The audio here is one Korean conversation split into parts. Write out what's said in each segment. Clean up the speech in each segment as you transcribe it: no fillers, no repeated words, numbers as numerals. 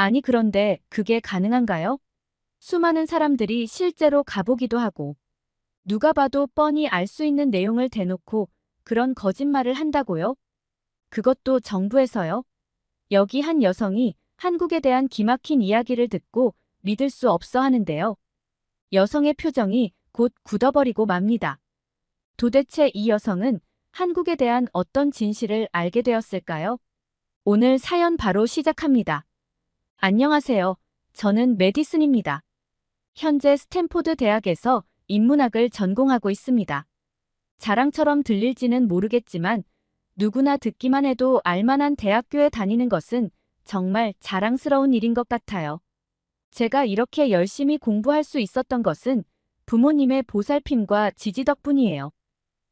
아니 그런데 그게 가능한가요? 수많은 사람들이 실제로 가보기도 하고 누가 봐도 뻔히 알 수 있는 내용을 대놓고 그런 거짓말을 한다고요? 그것도 정부에서요? 여기 한 여성이 한국에 대한 기막힌 이야기를 듣고 믿을 수 없어 하는데요. 여성의 표정이 곧 굳어버리고 맙니다. 도대체 이 여성은 한국에 대한 어떤 진실을 알게 되었을까요? 오늘 사연 바로 시작합니다. 안녕하세요. 저는 메디슨입니다. 현재 스탠포드 대학에서 인문학을 전공하고 있습니다. 자랑처럼 들릴지는 모르겠지만 누구나 듣기만 해도 알만한 대학교에 다니는 것은 정말 자랑스러운 일인 것 같아요. 제가 이렇게 열심히 공부할 수 있었던 것은 부모님의 보살핌과 지지 덕분이에요.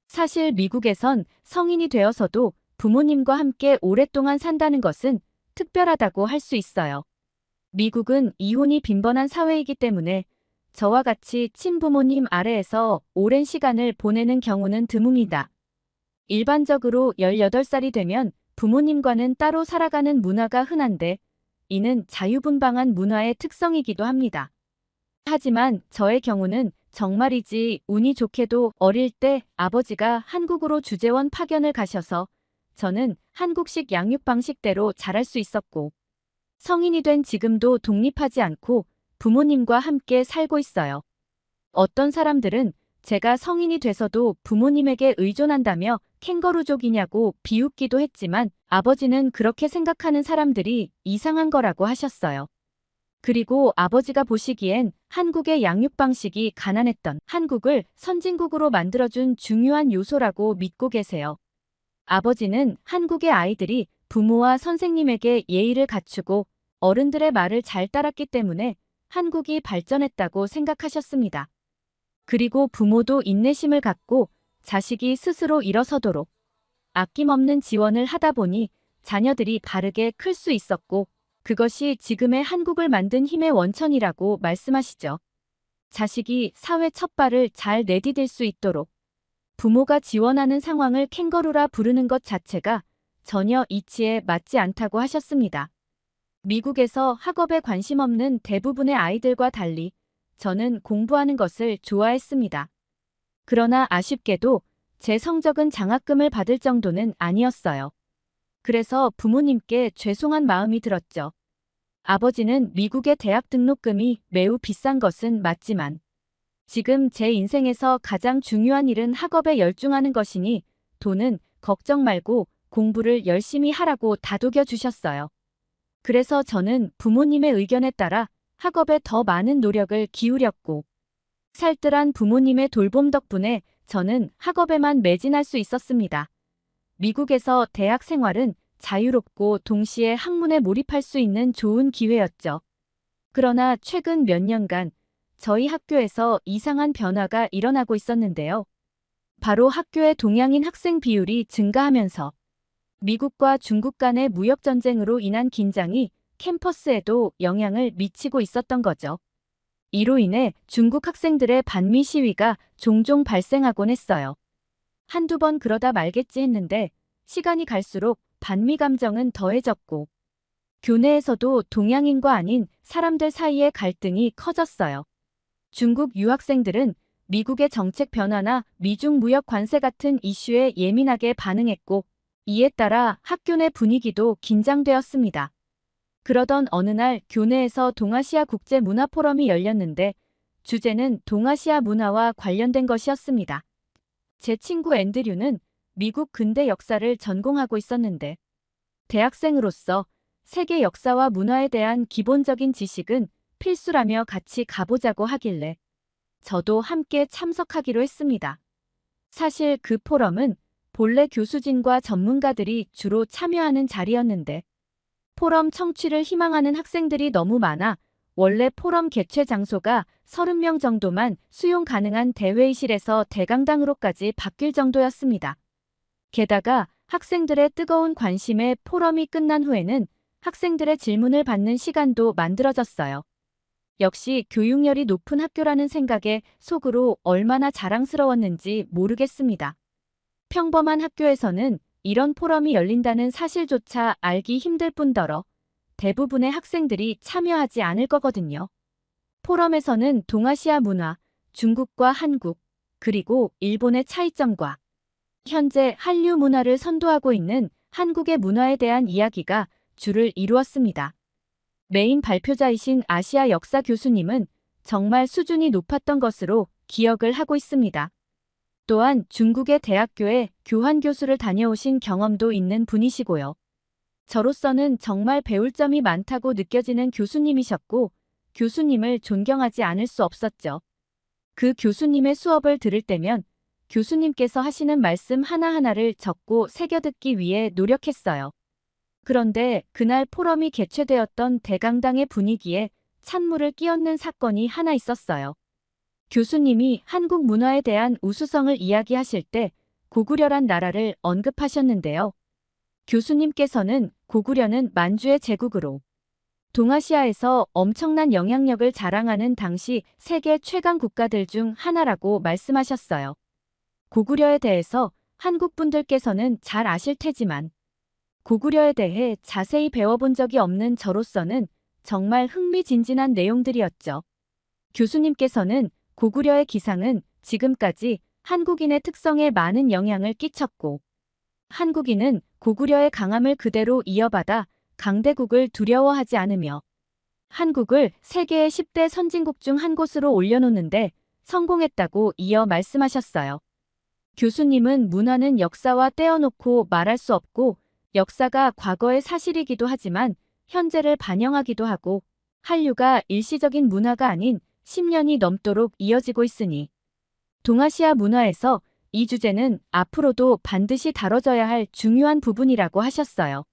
사실 미국에선 성인이 되어서도 부모님과 함께 오랫동안 산다는 것은 특별하다고 할 수 있어요. 미국은 이혼이 빈번한 사회이기 때문에 저와 같이 친부모님 아래에서 오랜 시간을 보내는 경우는 드뭅니다. 일반적으로 18살이 되면 부모님과는 따로 살아가는 문화가 흔한데 이는 자유분방한 문화의 특성이기도 합니다. 하지만 저의 경우는 정말이지 운이 좋게도 어릴 때 아버지가 한국으로 주재원 파견을 가셔서 저는 한국식 양육 방식대로 자랄 수 있었고 성인이 된 지금도 독립하지 않고 부모님과 함께 살고 있어요. 어떤 사람들은 제가 성인이 돼서도 부모님에게 의존한다며 캥거루족이냐고 비웃기도 했지만 아버지는 그렇게 생각하는 사람들이 이상한 거라고 하셨어요. 그리고 아버지가 보시기엔 한국의 양육 방식이 가난했던 한국을 선진국으로 만들어준 중요한 요소라고 믿고 계세요. 아버지는 한국의 아이들이 부모와 선생님에게 예의를 갖추고 어른들의 말을 잘 따랐기 때문에 한국이 발전했다고 생각하셨습니다. 그리고 부모도 인내심을 갖고 자식이 스스로 일어서도록 아낌없는 지원을 하다 보니 자녀들이 바르게 클 수 있었고 그것이 지금의 한국을 만든 힘의 원천이라고 말씀하시죠. 자식이 사회 첫 발을 잘 내디딜 수 있도록 부모가 지원하는 상황을 캥거루라 부르는 것 자체가 전혀 이치에 맞지 않다고 하셨습니다. 미국에서 학업에 관심 없는 대부분의 아이들과 달리 저는 공부하는 것을 좋아했습니다. 그러나 아쉽게도 제 성적은 장학금을 받을 정도는 아니었어요. 그래서 부모님께 죄송한 마음이 들었죠. 아버지는 미국의 대학 등록금이 매우 비싼 것은 맞지만 지금 제 인생에서 가장 중요한 일은 학업에 열중하는 것이니 돈은 걱정 말고 공부를 열심히 하라고 다독여 주셨어요. 그래서 저는 부모님의 의견에 따라 학업에 더 많은 노력을 기울였고 살뜰한 부모님의 돌봄 덕분에 저는 학업에만 매진할 수 있었습니다. 미국에서 대학 생활은 자유롭고 동시에 학문에 몰입할 수 있는 좋은 기회였죠. 그러나 최근 몇 년간 저희 학교에서 이상한 변화가 일어나고 있었는데요. 바로 학교의 동양인 학생 비율이 증가하면서 미국과 중국 간의 무역 전쟁으로 인한 긴장이 캠퍼스에도 영향을 미치고 있었던 거죠. 이로 인해 중국 학생들의 반미 시위가 종종 발생하곤 했어요. 한두 번 그러다 말겠지 했는데 시간이 갈수록 반미 감정은 더해졌고 교내에서도 동양인과 아닌 사람들 사이의 갈등이 커졌어요. 중국 유학생들은 미국의 정책 변화나 미중 무역 관세 같은 이슈에 예민하게 반응했고 이에 따라 학교 내 분위기도 긴장되었습니다. 그러던 어느 날 교내에서 동아시아 국제 문화 포럼이 열렸는데 주제는 동아시아 문화와 관련된 것이었습니다. 제 친구 앤드류는 미국 근대 역사를 전공하고 있었는데 대학생으로서 세계 역사와 문화에 대한 기본적인 지식은 필수라며 같이 가보자고 하길래 저도 함께 참석하기로 했습니다. 사실 그 포럼은 본래 교수진과 전문가들이 주로 참여하는 자리였는데 포럼 청취를 희망하는 학생들이 너무 많아 원래 포럼 개최 장소가 30명 정도만 수용 가능한 대회의실에서 대강당으로까지 바뀔 정도였습니다. 게다가 학생들의 뜨거운 관심에 포럼이 끝난 후에는 학생들의 질문을 받는 시간도 만들어졌어요. 역시 교육열이 높은 학교라는 생각에 속으로 얼마나 자랑스러웠는지 모르겠습니다. 평범한 학교에서는 이런 포럼이 열린다는 사실조차 알기 힘들 뿐더러 대부분의 학생들이 참여하지 않을 거거든요. 포럼에서는 동아시아 문화, 중국과 한국, 그리고 일본의 차이점과 현재 한류 문화를 선도하고 있는 한국의 문화에 대한 이야기가 주를 이루었습니다. 메인 발표자이신 아시아 역사 교수님은 정말 수준이 높았던 것으로 기억을 하고 있습니다. 또한 중국의 대학교에 교환 교수를 다녀오신 경험도 있는 분이시고요. 저로서는 정말 배울 점이 많다고 느껴지는 교수님이셨고, 교수님을 존경하지 않을 수 없었죠. 그 교수님의 수업을 들을 때면 교수님께서 하시는 말씀 하나하나를 적고 새겨듣기 위해 노력했어요. 그런데 그날 포럼이 개최되었던 대강당의 분위기에 찬물을 끼얹는 사건이 하나 있었어요. 교수님이 한국 문화에 대한 우수성을 이야기하실 때 고구려란 나라를 언급하셨는데요. 교수님께서는 고구려는 만주의 제국으로 동아시아에서 엄청난 영향력을 자랑하는 당시 세계 최강 국가들 중 하나라고 말씀하셨어요. 고구려에 대해서 한국 분들께서는 잘 아실 테지만 고구려에 대해 자세히 배워본 적이 없는 저로서는 정말 흥미진진한 내용들이었죠. 교수님께서는 고구려의 기상은 지금까지 한국인의 특성에 많은 영향을 끼쳤고 한국인은 고구려의 강함을 그대로 이어받아 강대국을 두려워하지 않으며 한국을 세계의 10대 선진국 중 한 곳으로 올려놓는데 성공했다고 이어 말씀하셨어요. 교수님은 문화는 역사와 떼어놓고 말할 수 없고 역사가 과거의 사실이기도 하지만 현재를 반영하기도 하고 한류가 일시적인 문화가 아닌 10년이 넘도록 이어지고 있으니 동아시아 문화에서 이 주제는 앞으로도 반드시 다뤄져야 할 중요한 부분이라고 하셨어요.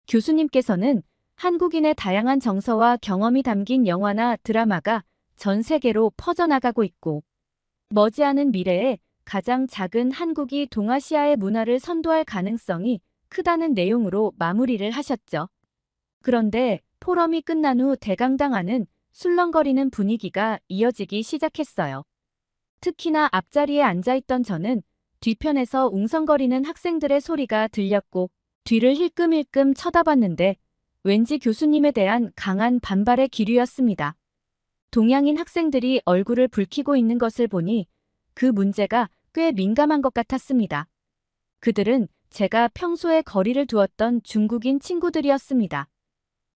교수님께서는 한국인의 다양한 정서와 경험이 담긴 영화나 드라마가 전 세계로 퍼져나가고 있고 머지않은 미래에 가장 작은 한국이 동아시아의 문화를 선도할 가능성이 크다는 내용으로 마무리를 하셨죠. 그런데 포럼이 끝난 후 대강당 안은 술렁거리는 분위기가 이어지기 시작했어요. 특히나 앞자리에 앉아있던 저는 뒤편에서 웅성거리는 학생들의 소리가 들렸고 뒤를 힐끔힐끔 쳐다봤는데 왠지 교수님에 대한 강한 반발의 기류였습니다. 동양인 학생들이 얼굴을 붉히고 있는 것을 보니 그 문제가 꽤 민감한 것 같았습니다. 그들은 제가 평소에 거리를 두었던 중국인 친구들이었습니다.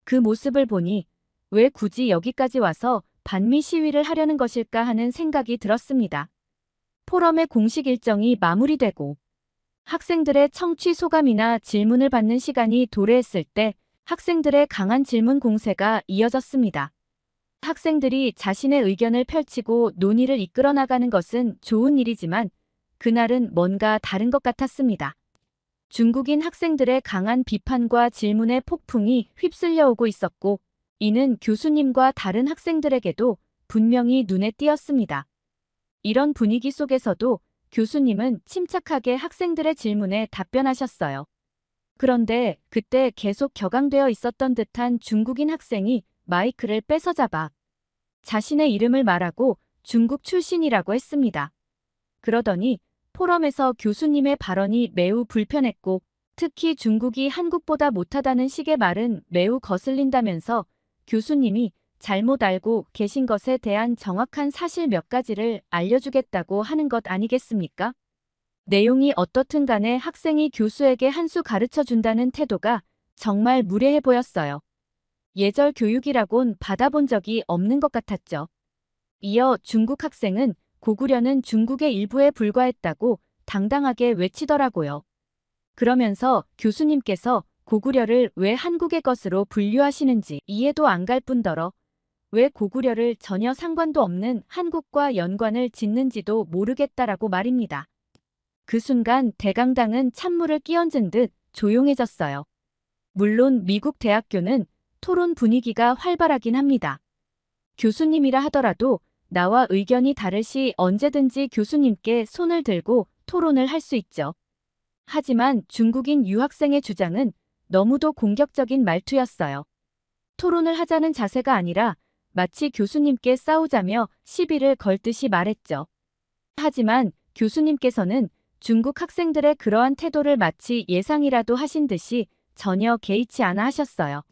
그 모습을 보니 왜 굳이 여기까지 와서 반미 시위를 하려는 것일까 하는 생각이 들었습니다. 포럼의 공식 일정이 마무리되고 학생들의 청취 소감이나 질문을 받는 시간이 도래했을 때 학생들의 강한 질문 공세가 이어졌습니다. 학생들이 자신의 의견을 펼치고 논의를 이끌어 나가는 것은 좋은 일이지만 그날은 뭔가 다른 것 같았습니다. 중국인 학생들의 강한 비판과 질문의 폭풍이 휩쓸려 오고 있었고 이는 교수님과 다른 학생들에게도 분명히 눈에 띄었습니다. 이런 분위기 속에서도 교수님은 침착하게 학생들의 질문에 답변하셨어요. 그런데 그때 계속 격앙되어 있었던 듯한 중국인 학생이 마이크를 뺏어잡아 자신의 이름을 말하고 중국 출신이라고 했습니다. 그러더니 포럼에서 교수님의 발언이 매우 불편했고 특히 중국이 한국보다 못하다는 식의 말은 매우 거슬린다면서 교수님이 잘못 알고 계신 것에 대한 정확한 사실 몇 가지를 알려주겠다고 하는 것 아니겠습니까? 내용이 어떻든 간에 학생이 교수에게 한 수 가르쳐 준다는 태도가 정말 무례해 보였어요. 예절 교육이라곤 받아본 적이 없는 것 같았죠. 이어 중국 학생은 고구려는 중국의 일부에 불과했다고 당당하게 외치더라고요. 그러면서 교수님께서 고구려를 왜 한국의 것으로 분류하시는지 이해도 안 갈 뿐더러 왜 고구려를 전혀 상관도 없는 한국과 연관을 짓는지도 모르겠다라고 말입니다. 그 순간 대강당은 찬물을 끼얹은 듯 조용해졌어요. 물론 미국 대학교는 토론 분위기가 활발하긴 합니다. 교수님이라 하더라도 나와 의견이 다를 시 언제든지 교수님께 손을 들고 토론을 할 수 있죠. 하지만 중국인 유학생의 주장은 너무도 공격적인 말투였어요. 토론을 하자는 자세가 아니라 마치 교수님께 싸우자며 시비를 걸듯이 말했죠. 하지만 교수님께서는 중국 학생들의 그러한 태도를 마치 예상이라도 하신 듯이 전혀 개의치 않아 하셨어요.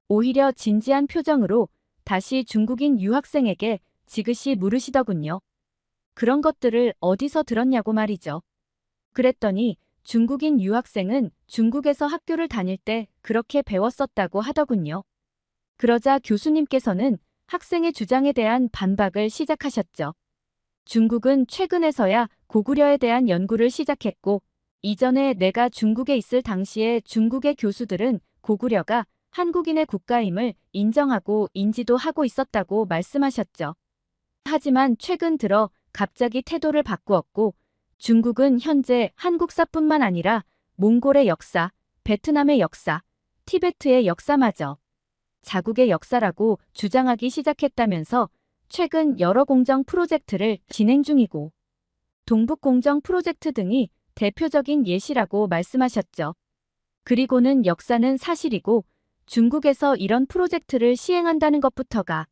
오히려 진지한 표정으로 다시 중국인 유학생에게 지그시 물으시더군요. 그런 것들을 어디서 들었냐고 말이죠. 그랬더니 중국인 유학생은 중국에서 학교를 다닐 때 그렇게 배웠었다고 하더군요. 그러자 교수님께서는 학생의 주장에 대한 반박을 시작하셨죠. 중국은 최근에서야 고구려에 대한 연구를 시작했고, 이전에 내가 중국에 있을 당시에 중국의 교수들은 고구려가 한국인의 국가임을 인정하고 인지도 하고 있었다고 말씀하셨죠. 하지만 최근 들어 갑자기 태도를 바꾸었고, 중국은 현재 한국사뿐만 아니라 몽골의 역사, 베트남의 역사, 티베트의 역사마저 자국의 역사라고 주장하기 시작했다면서 최근 여러 공정 프로젝트를 진행 중이고 동북공정 프로젝트 등이 대표적인 예시라고 말씀하셨죠. 그리고는 역사는 사실이고 중국에서 이런 프로젝트를 시행한다는 것부터가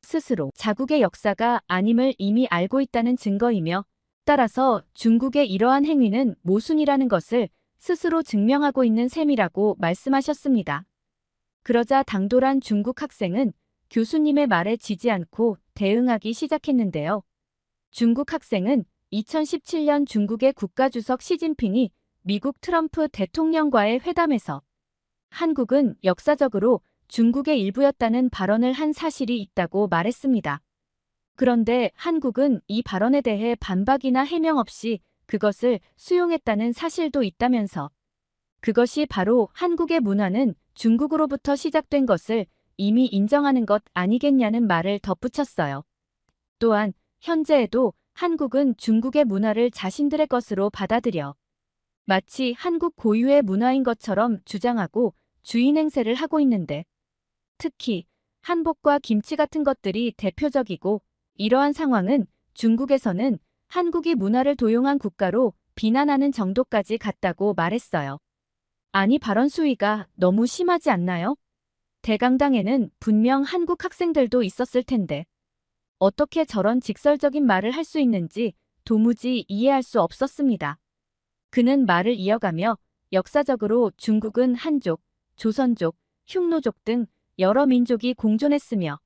스스로 자국의 역사가 아님을 이미 알고 있다는 증거이며 따라서 중국의 이러한 행위는 모순이라는 것을 스스로 증명하고 있는 셈이라고 말씀하셨습니다. 그러자 당돌한 중국 학생은 교수님의 말에 지지 않고 대응하기 시작했는데요. 중국 학생은 2017년 중국의 국가주석 시진핑이 미국 트럼프 대통령과의 회담에서 한국은 역사적으로 중국의 일부였다는 발언을 한 사실이 있다고 말했습니다. 그런데 한국은 이 발언에 대해 반박이나 해명 없이 그것을 수용했다는 사실도 있다면서 그것이 바로 한국의 문화는 중국으로부터 시작된 것을 이미 인정하는 것 아니겠냐는 말을 덧붙였어요. 또한 현재에도 한국은 중국의 문화를 자신들의 것으로 받아들여 마치 한국 고유의 문화인 것처럼 주장하고 주인 행세를 하고 있는데 특히 한복과 김치 같은 것들이 대표적이고 이러한 상황은 중국에서는 한국이 문화를 도용한 국가로 비난하는 정도까지 갔다고 말했어요. 아니 발언 수위가 너무 심하지 않나요? 대강당에는 분명 한국 학생들도 있었을 텐데 어떻게 저런 직설적인 말을 할 수 있는지 도무지 이해할 수 없었습니다. 그는 말을 이어가며 역사적으로 중국은 한족, 조선족, 흉노족 등 여러 민족이 공존했으며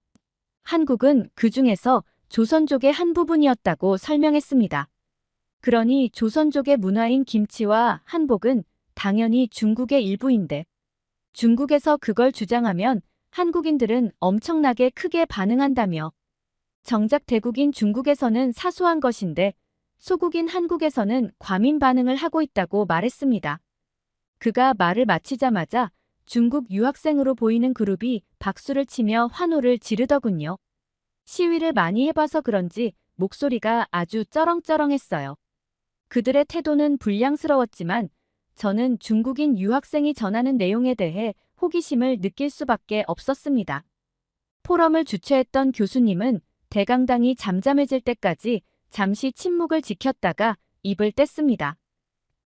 한국은 그 중에서 조선족의 한 부분이었다고 설명했습니다. 그러니 조선족의 문화인 김치와 한복은 당연히 중국의 일부인데 중국에서 그걸 주장하면 한국인들은 엄청나게 크게 반응한다며 정작 대국인 중국에서는 사소한 것인데 소국인 한국에서는 과민 반응을 하고 있다고 말했습니다. 그가 말을 마치자마자 중국 유학생으로 보이는 그룹이 박수를 치며 환호를 지르더군요. 시위를 많이 해봐서 그런지 목소리가 아주 쩌렁쩌렁했어요. 그들의 태도는 불량스러웠지만 저는 중국인 유학생이 전하는 내용에 대해 호기심을 느낄 수밖에 없었습니다. 포럼을 주최했던 교수님은 대강당이 잠잠해질 때까지 잠시 침묵을 지켰다가 입을 뗐습니다.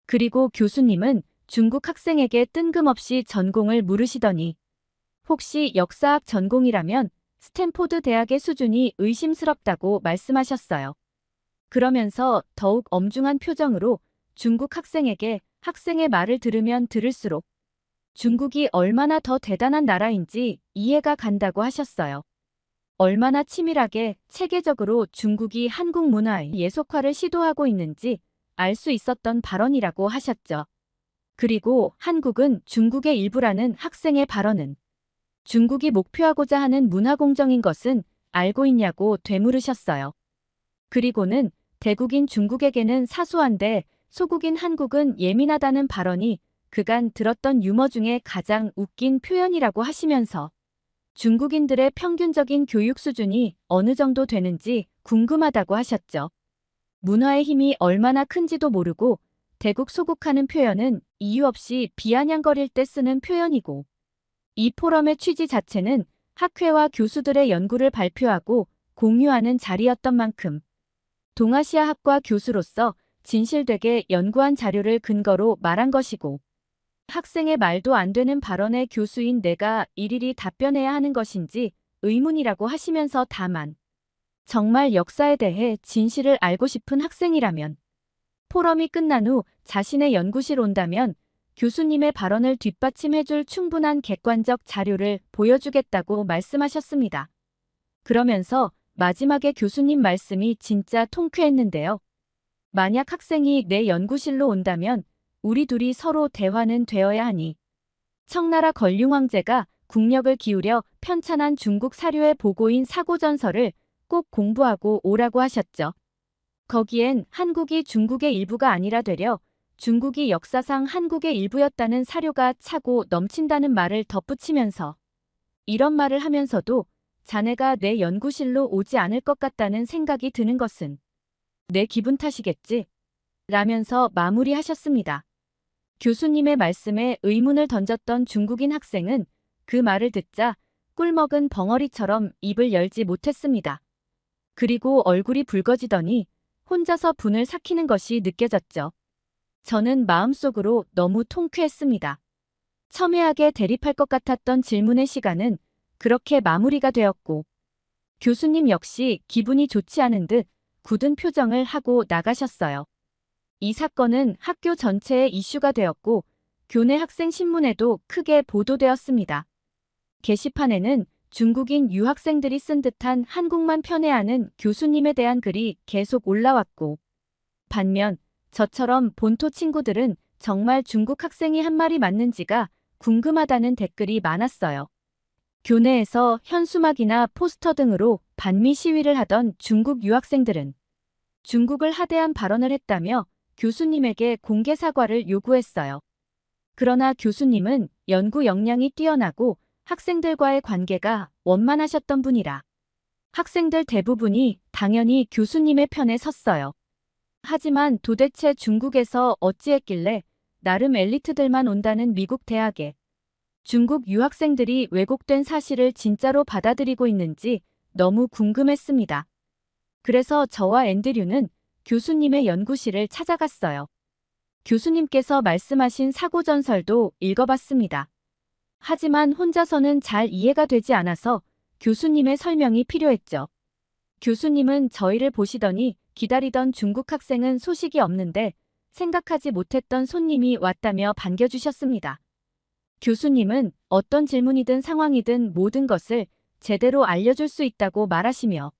그리고 교수님은 중국 학생에게 뜬금없이 전공을 물으시더니 혹시 역사학 전공이라면 스탠포드 대학의 수준이 의심스럽다고 말씀하셨어요. 그러면서 더욱 엄중한 표정으로 중국 학생에게 학생의 말을 들으면 들을수록 중국이 얼마나 더 대단한 나라인지 이해가 간다고 하셨어요. 얼마나 치밀하게 체계적으로 중국이 한국 문화의 예속화를 시도하고 있는지 알 수 있었던 발언이라고 하셨죠. 그리고 한국은 중국의 일부라는 학생의 발언은 중국이 목표하고자 하는 문화공정인 것은 알고 있냐고 되물으셨어요. 그리고는 대국인 중국에게는 사소한데 소국인 한국은 예민하다는 발언이 그간 들었던 유머 중에 가장 웃긴 표현이라고 하시면서 중국인들의 평균적인 교육 수준이 어느 정도 되는지 궁금하다고 하셨죠. 문화의 힘이 얼마나 큰지도 모르고 대국 소국하는 표현은 이유 없이 비아냥거릴 때 쓰는 표현이고 이 포럼의 취지 자체는 학회와 교수들의 연구를 발표하고 공유하는 자리였던 만큼 동아시아 학과 교수로서 진실되게 연구한 자료를 근거로 말한 것이고 학생의 말도 안 되는 발언에 교수인 내가 일일이 답변해야 하는 것인지 의문이라고 하시면서 다만 정말 역사에 대해 진실을 알고 싶은 학생이라면 포럼이 끝난 후 자신의 연구실 온다면 교수님의 발언을 뒷받침해줄 충분한 객관적 자료를 보여주겠다고 말씀하셨습니다. 그러면서 마지막에 교수님 말씀이 진짜 통쾌했는데요. 만약 학생이 내 연구실로 온다면 우리 둘이 서로 대화는 되어야 하니. 청나라 걸륭 황제가 국력을 기울여 편찬한 중국 사료의 보고인 사고전서를 꼭 공부하고 오라고 하셨죠. 거기엔 한국이 중국의 일부가 아니라 되려 중국이 역사상 한국의 일부였다는 사료가 차고 넘친다는 말을 덧붙이면서 이런 말을 하면서도 자네가 내 연구실로 오지 않을 것 같다는 생각이 드는 것은 내 기분 탓이겠지? 라면서 마무리하셨습니다. 교수님의 말씀에 의문을 던졌던 중국인 학생은 그 말을 듣자 꿀먹은 벙어리처럼 입을 열지 못했습니다. 그리고 얼굴이 붉어지더니 혼자서 분을 삭히는 것이 느껴졌죠. 저는 마음속으로 너무 통쾌했습니다. 첨예하게 대립할 것 같았던 질문의 시간은 그렇게 마무리가 되었고 교수님 역시 기분이 좋지 않은 듯 굳은 표정을 하고 나가셨어요. 이 사건은 학교 전체에 이슈가 되었고 교내 학생 신문에도 크게 보도되었습니다. 게시판에는 중국인 유학생들이 쓴 듯한 한국만 편애하는 교수님에 대한 글이 계속 올라왔고 반면 저처럼 본토 친구들은 정말 중국 학생이 한 말이 맞는지가 궁금하다는 댓글이 많았어요. 교내에서 현수막이나 포스터 등으로 반미 시위를 하던 중국 유학생들은 중국을 하대한 발언을 했다며 교수님에게 공개 사과를 요구했어요. 그러나 교수님은 연구 역량이 뛰어나고 학생들과의 관계가 원만하셨던 분이라 학생들 대부분이 당연히 교수님의 편에 섰어요. 하지만 도대체 중국에서 어찌했길래 나름 엘리트들만 온다는 미국 대학에 중국 유학생들이 왜곡된 사실을 진짜로 받아들이고 있는지 너무 궁금했습니다. 그래서 저와 앤드류는 교수님의 연구실을 찾아갔어요. 교수님께서 말씀하신 사고전설도 읽어봤습니다. 하지만 혼자서는 잘 이해가 되지 않아서 교수님의 설명이 필요했죠. 교수님은 저희를 보시더니 기다리던 중국 학생은 소식이 없는데 생각하지 못했던 손님이 왔다며 반겨주셨습니다. 교수님은 어떤 질문이든 상황이든 모든 것을 제대로 알려줄 수 있다고 말하시며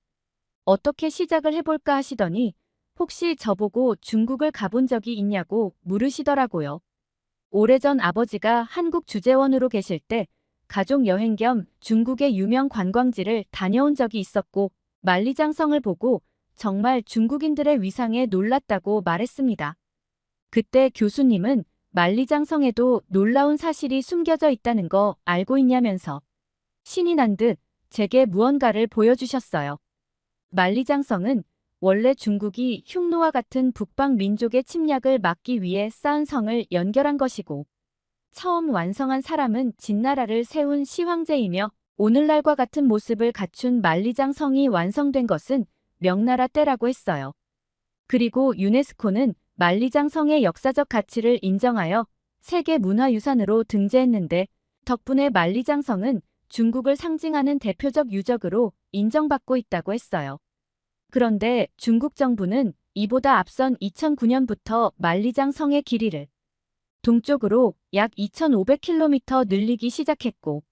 어떻게 시작을 해볼까 하시더니 혹시 저보고 중국을 가본 적이 있냐고 물으시더라고요. 오래전 아버지가 한국 주재원으로 계실 때 가족 여행 겸 중국의 유명 관광지를 다녀온 적이 있었고 만리장성을 보고 정말 중국인들의 위상에 놀랐다고 말했습니다. 그때 교수님은 만리장성에도 놀라운 사실이 숨겨져 있다는 거 알고 있냐면서 신이 난 듯 제게 무언가를 보여주셨어요. 만리장성은 원래 중국이 흉노와 같은 북방 민족의 침략을 막기 위해 쌓은 성을 연결한 것이고 처음 완성한 사람은 진나라를 세운 시황제이며 오늘날과 같은 모습을 갖춘 만리장성이 완성된 것은 명나라 때라고 했어요. 그리고 유네스코는 만리장성의 역사적 가치를 인정하여 세계문화유산으로 등재했는데 덕분에 만리장성은 중국을 상징하는 대표적 유적으로 인정받고 있다고 했어요. 그런데 중국 정부는 이보다 앞선 2009년부터 만리장성의 길이를 동쪽으로 약 2,500km 늘리기 시작했고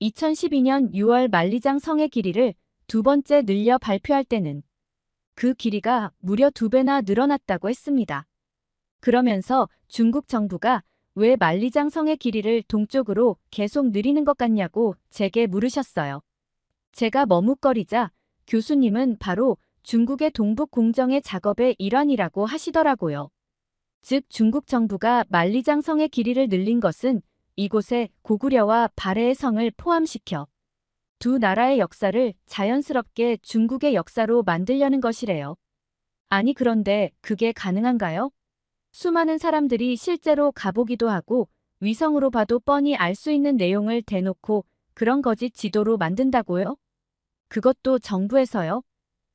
2012년 6월 만리장성의 길이를 두 번째 늘려 발표할 때는 그 길이가 무려 2배나 늘어났다고 했습니다. 그러면서 중국 정부가 왜 만리장성의 길이를 동쪽으로 계속 늘리는 것 같냐고 제게 물으셨어요. 제가 머뭇거리자 교수님은 바로 중국의 동북 공정의 작업의 일환이라고 하시더라고요. 즉 중국 정부가 만리장성의 길이를 늘린 것은 이곳에 고구려와 발해의 성을 포함시켜 두 나라의 역사를 자연스럽게 중국의 역사로 만들려는 것이래요. 아니 그런데 그게 가능한가요? 수많은 사람들이 실제로 가보기도 하고 위성으로 봐도 뻔히 알 수 있는 내용을 대놓고 그런 거짓 지도로 만든다고요? 그것도 정부에서요?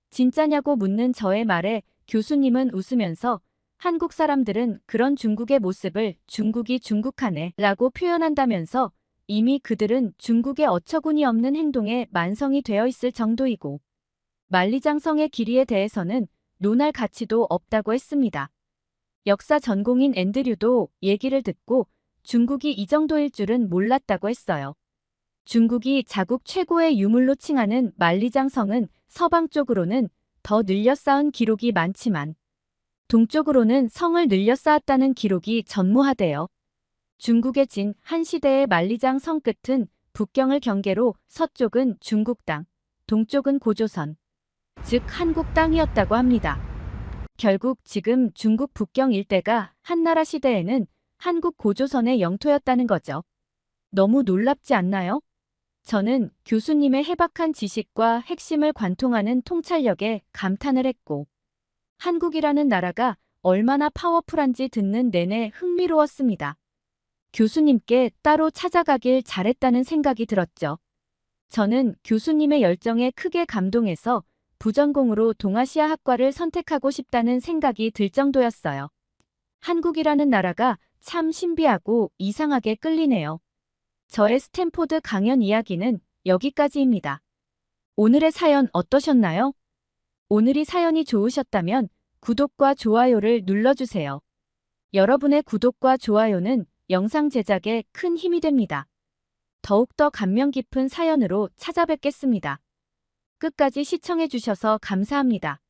진짜냐고 묻는 저의 말에 교수님은 웃으면서 한국 사람들은 그런 중국의 모습을 중국이 중국하네 라고 표현한다면서 이미 그들은 중국의 어처구니 없는 행동에 만성이 되어 있을 정도이고 만리장성의 길이에 대해서는 논할 가치도 없다고 했습니다. 역사 전공인 앤드류도 얘기를 듣고 중국이 이 정도일 줄은 몰랐다고 했어요. 중국이 자국 최고의 유물로 칭하는 만리장 성은 서방 쪽으로는 더 늘려 쌓은 기록이 많지만 동쪽으로는 성을 늘려 쌓았다는 기록이 전무하대요. 중국의 진 한 시대의 만리장 성 끝은 북경을 경계로 서쪽은 중국 땅, 동쪽은 고조선, 즉 한국 땅이었다고 합니다. 결국 지금 중국 북경 일대가 한나라 시대에는 한국 고조선의 영토였다는 거죠. 너무 놀랍지 않나요? 저는 교수님의 해박한 지식과 핵심을 관통하는 통찰력에 감탄을 했고, 한국이라는 나라가 얼마나 파워풀한지 듣는 내내 흥미로웠습니다. 교수님께 따로 찾아가길 잘했다는 생각이 들었죠. 저는 교수님의 열정에 크게 감동해서 부전공으로 동아시아 학과를 선택하고 싶다는 생각이 들 정도였어요. 한국이라는 나라가 참 신비하고 이상하게 끌리네요. 저의 스탠포드 강연 이야기는 여기까지입니다. 오늘의 사연 어떠셨나요? 오늘이 사연이 좋으셨다면 구독과 좋아요를 눌러주세요. 여러분의 구독과 좋아요는 영상 제작에 큰 힘이 됩니다. 더욱더 감명 깊은 사연으로 찾아뵙겠습니다. 끝까지 시청해주셔서 감사합니다.